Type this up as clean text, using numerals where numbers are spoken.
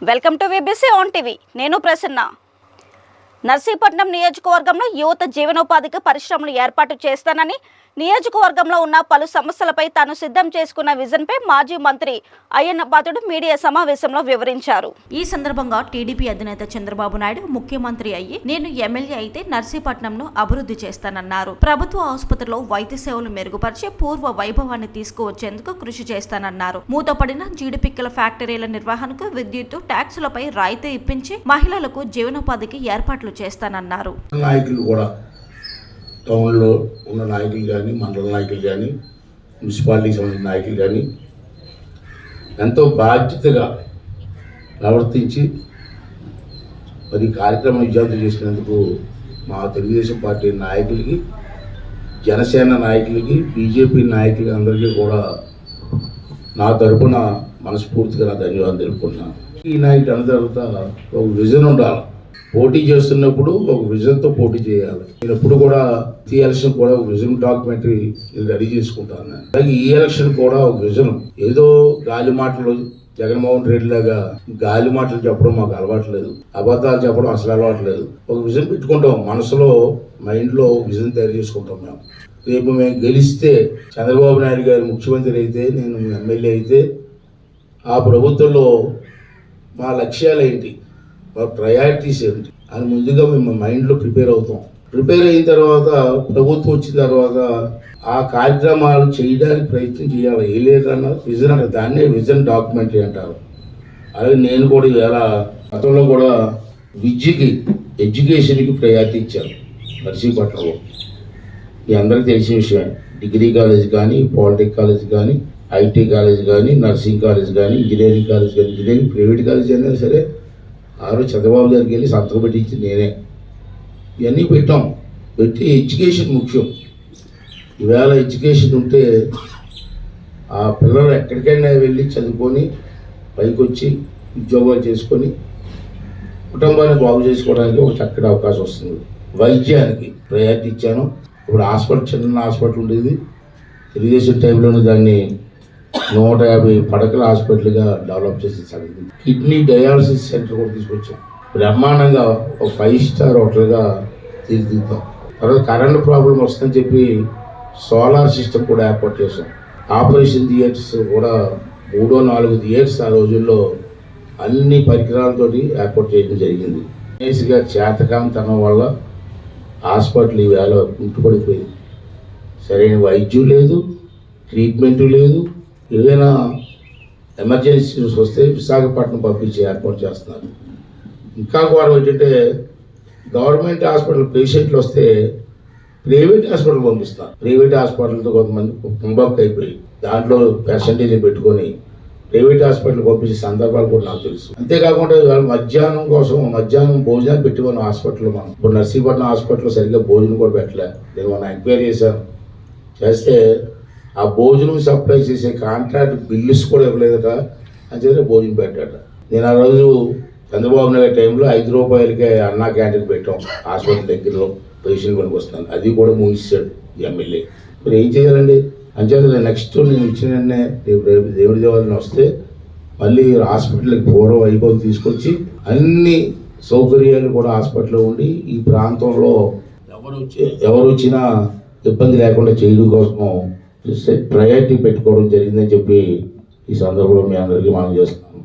Welcome to VBC on TV. నేను ప్రసన్న. నర్సీపట్నం నియోజకవర్గంలో యువత జీవనోపాధికి పరిశ్రమలు ఏర్పాటు చేస్తానని, నియోజకవర్గంలో ఉన్న పలు సమస్యలపై తాను సిద్ధం చేసుకున్న విజన్పై మాజీ మంత్రి అయ్యన్న పాత్రుడు మీడియా సమావేశంలో వివరించారు. ఈ సందర్భంగా టీడీపీ అధినేత చంద్రబాబు నాయుడు ముఖ్యమంత్రి అయ్యి నేను ఎమ్మెల్యే అయితే నర్సీపట్నంను అభివృద్ధి చేస్తానన్నారు. ప్రభుత్వ ఆసుపత్రిలో వైద్య సేవలు మెరుగుపరిచి పూర్వ వైభవాన్ని తీసుకువచ్చేందుకు కృషి చేస్తానన్నారు. మూతపడిన జీడిపిక్కల ఫ్యాక్టరీల నిర్వహణకు విద్యుత్ ట్యాక్సులపై రాయితీ ఇప్పించి మహిళలకు జీవనోపాధికి ఏర్పాట్లు చేస్తానన్నారు. టౌన్లో ఉన్న నాయకులు కానీ, మండల నాయకులు కానీ, మున్సిపాలిటీకి సంబంధించిన నాయకులు కానీ ఎంతో బాధ్యతగా ప్రవర్తించి మరి కార్యక్రమం విజయవంతం చేసినందుకు మా తెలుగుదేశం పార్టీ నాయకులకి, జనసేన నాయకులకి, బీజేపీ నాయకులకి అందరికీ కూడా నా తరఫున మనస్ఫూర్తిగా నా ధన్యవాదాలు తెలుపుకుంటున్నాను. ఈ నాయకుడు అన్న తర్వాత ఒక విజన్ ఉండాలి. పోటీ చేస్తున్నప్పుడు ఒక విజన్తో పోటీ చేయాలి. నేను ఎప్పుడు కూడా ఈ ఎలక్షన్ కూడా ఒక విజన్ డాక్యుమెంటరీ రెడీ చేసుకుంటాను. అలాగే ఈ ఎలక్షన్ కూడా ఒక విజన్. ఏదో గాలి మాటలు జగన్మోహన్ రెడ్డి లాగా గాలి మాటలు చెప్పడం మాకు అలవాట్లేదు, అబద్ధాలు చెప్పడం అసలు అలవాట్లేదు. ఒక విజన్ పెట్టుకుంటాం, మనసులో మైండ్లో విజన్ తయారు చేసుకుంటాం. రేపు మేము గెలిస్తే చంద్రబాబు నాయుడు గారు ముఖ్యమంత్రి అయితే, నేను ఎమ్మెల్యే అయితే ఆ ప్రభుత్వంలో మా లక్ష్యాలు ఏంటి, మా ప్రయారిటీస్ ఏంటి అని ముందుగా మేము మైండ్లో ప్రిపేర్ అవుతాం. ప్రిపేర్ అయిన తర్వాత ప్రభుత్వం వచ్చిన తర్వాత ఆ కార్యక్రమాలు చేయడానికి ప్రయత్నం చేయాలి. ఏ లేదన్నా విజన్ అంటే దాన్నే విజన్ డాక్యుమెంటరీ అంటారు. అలాగే నేను కూడా ఇవాళ గతంలో కూడా విద్యకి, ఎడ్యుకేషన్కి ప్రయారిటీ ఇచ్చాను. నర్సీపట్నంలో మీ అందరికీ తెలిసిన విషయం. డిగ్రీ కాలేజ్ కానీ, పాలిటెక్ కాలేజ్ కానీ, ఐటీ కాలేజ్ కానీ, నర్సింగ్ కాలేజ్ కానీ, ఇంజనీరింగ్ కాలేజ్ కానీ, ఇంజనీరింగ్ ప్రైవేట్ కాలేజ్ అయినా సరే ఆ రోజు చంద్రబాబు గారికి వెళ్ళి సంతకం పెట్టించింది నేనే. ఇవన్నీ పెట్టి ఎడ్యుకేషన్ ముఖ్యం. ఈవేళ ఎడ్యుకేషన్ ఉంటే ఆ పిల్లలు ఎక్కడికైనా వెళ్ళి చదువుకొని పైకి వచ్చి ఉద్యోగాలు చేసుకొని కుటుంబాన్ని బాగు చేసుకోవడానికి ఒక చక్కటి అవకాశం వస్తుంది. వైద్యానికి ప్రయారిటీ ఇచ్చాను. ఇప్పుడు హాస్పిటల్, చిన్న హాస్పిటల్ ఉండేది, తెలుగుదేశం టైంలోనే దాన్ని 150 పడకల హాస్పిటల్గా డెవలప్ చేసి సాగింది. కిడ్నీ డయాలసిస్ సెంటర్ కూడా తీసుకొచ్చాం. బ్రహ్మాండంగా ఒక 5 స్టార్ హోటల్గా తీర్చిదిద్దాం. తర్వాత కరెంట్ ప్రాబ్లం వస్తుందని చెప్పి సోలార్ సిస్టమ్ కూడా ఏర్పాటు చేసాం. ఆపరేషన్ థియేటర్స్ కూడా 3-4 థియేటర్స్ ఆ రోజుల్లో అన్ని పరికరాలతోటి ఏర్పాటు చేయడం జరిగింది. కేసీగా చేతకాంతనం వల్ల హాస్పిటల్ ఈవేళ కుంటుపడిపోయింది. సరైన వైద్యం లేదు, ట్రీట్మెంటు లేదు. ఏదైనా ఎమర్జెన్సీస్ వస్తే విశాఖపట్నం పంపించి ఏర్పాటు చేస్తున్నారు. ఇంకా ఘోరం ఏంటంటే గవర్నమెంట్ హాస్పిటల్ పేషెంట్లు వస్తే ప్రైవేట్ హాస్పిటల్ పంపిస్తారు. ప్రైవేట్ హాస్పిటల్తో కొంతమంది కుంభక్ అయిపోయి దాంట్లో పర్సంటేజ్ పెట్టుకొని ప్రైవేట్ హాస్పిటల్ పంపించే సందర్భాలు కూడా నాకు తెలుసు. అంతేకాకుండా మధ్యాహ్నం భోజనాలు పెట్టుకున్న హాస్పిటల్లో మనం ఇప్పుడు నర్సీపట్నం హాస్పిటల్లో సరిగ్గా భోజనం కూడా పెట్టలే. నేను మన ఎంక్వైరీ చేస్తే ఆ భోజనం సప్లై చేసే కాంట్రాక్ట్ బిల్లుస్ కూడా ఇవ్వలేదట. అని చెప్పి భోజనం పెట్టాట. నేను ఆ రోజు చంద్రబాబు నాయుడు టైంలో 5 రూపాయలకే అన్నా క్యాంటీన్ పెట్టాం హాస్పిటల్ దగ్గరలో, పేషెంట్ పనికి వస్తాను. అది కూడా ముగిస్తాడు ఎమ్మెల్యే. మరి ఏం చేయాలండి? అంచేత నెక్స్ట్ నేను ఇచ్చిన రేపు దేవుడి దేవాలయం వస్తే మళ్ళీ హాస్పిటల్కి పూర్వ వైభవం తీసుకొచ్చి అన్ని సౌకర్యాలు కూడా హాస్పిటల్లో ఉండి ఈ ప్రాంతంలో ఎవరు వచ్చినా ఇబ్బంది లేకుండా చేయడం కోసం ప్రయారిటీ పెట్టుకోవడం జరిగిందని చెప్పి ఈ సందర్భంలో మీ అందరికీ మనం చేస్తున్నాం.